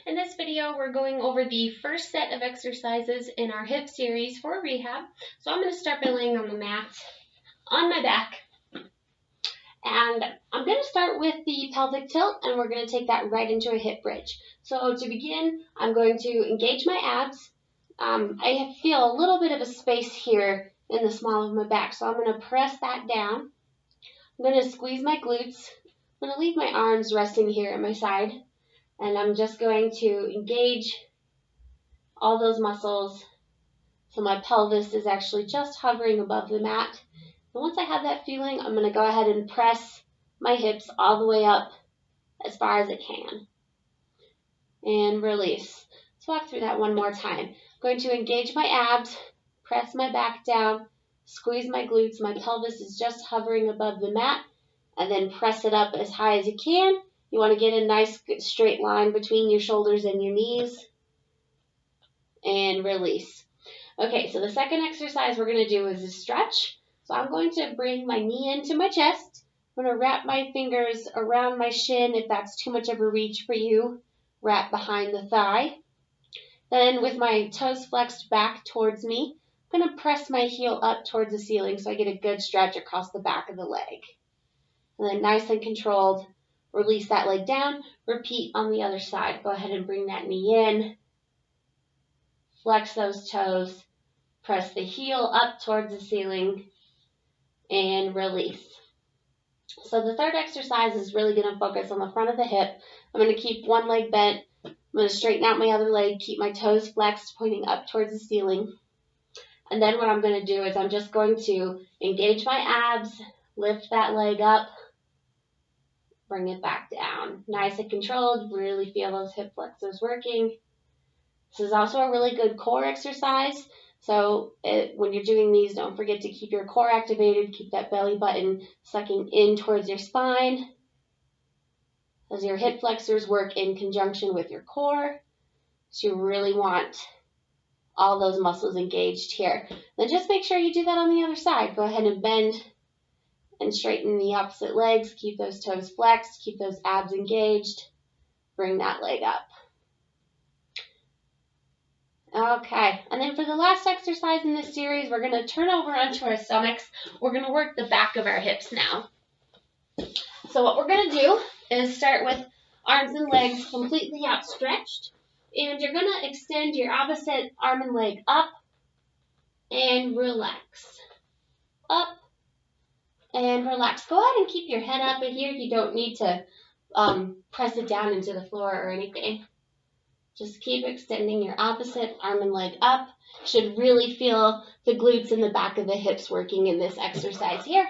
In this video, we're going over the first set of exercises in our hip series for rehab. So I'm going to start by laying on the mat on my back. And I'm going to start with the pelvic tilt, and we're going to take that right into a hip bridge. So to begin, I'm going to engage my abs. I feel a little bit of a space here in the small of my back, so I'm going to press that down. I'm going to squeeze my glutes. I'm going to leave my arms resting here at my side. And I'm just going to engage all those muscles so my pelvis is actually just hovering above the mat. And once I have that feeling, I'm going to go ahead and press my hips all the way up as far as it can. And release. Let's walk through that one more time. I'm going to engage my abs, press my back down, squeeze my glutes. My pelvis is just hovering above the mat, and then press it up as high as you can. You want to get a nice straight line between your shoulders and your knees. And release. Okay, so the second exercise we're going to do is a stretch. So I'm going to bring my knee into my chest. I'm going to wrap my fingers around my shin. If that's too much of a reach for you, wrap behind the thigh. Then with my toes flexed back towards me, I'm going to press my heel up towards the ceiling so I get a good stretch across the back of the leg. And then nice and controlled, release that leg down. Repeat on the other side. Go ahead and bring that knee in. Flex those toes. Press the heel up towards the ceiling. And release. So the third exercise is really going to focus on the front of the hip. I'm going to keep one leg bent. I'm going to straighten out my other leg. Keep my toes flexed, pointing up towards the ceiling. And then what I'm going to do is I'm just going to engage my abs. Lift that leg up. Bring it back down. Nice and controlled. Really feel those hip flexors working. This is also a really good core exercise. So when you're doing these, don't forget to keep your core activated. Keep that belly button sucking in towards your spine. As your hip flexors work in conjunction with your core. So you really want all those muscles engaged here. Then just make sure you do that on the other side. Go ahead and bend and straighten the opposite legs. Keep those toes flexed. Keep those abs engaged. Bring that leg up. Okay, and then for the last exercise in this series, we're going to turn over onto our stomachs. We're going to work the back of our hips now. So what we're going to do is start with arms and legs completely outstretched. And you're going to extend your opposite arm and leg up and relax. Up and relax. Go ahead and keep your head up in here. You don't need to press it down into the floor or anything. Just keep extending your opposite arm and leg up. Should really feel the glutes in the back of the hips working in this exercise here.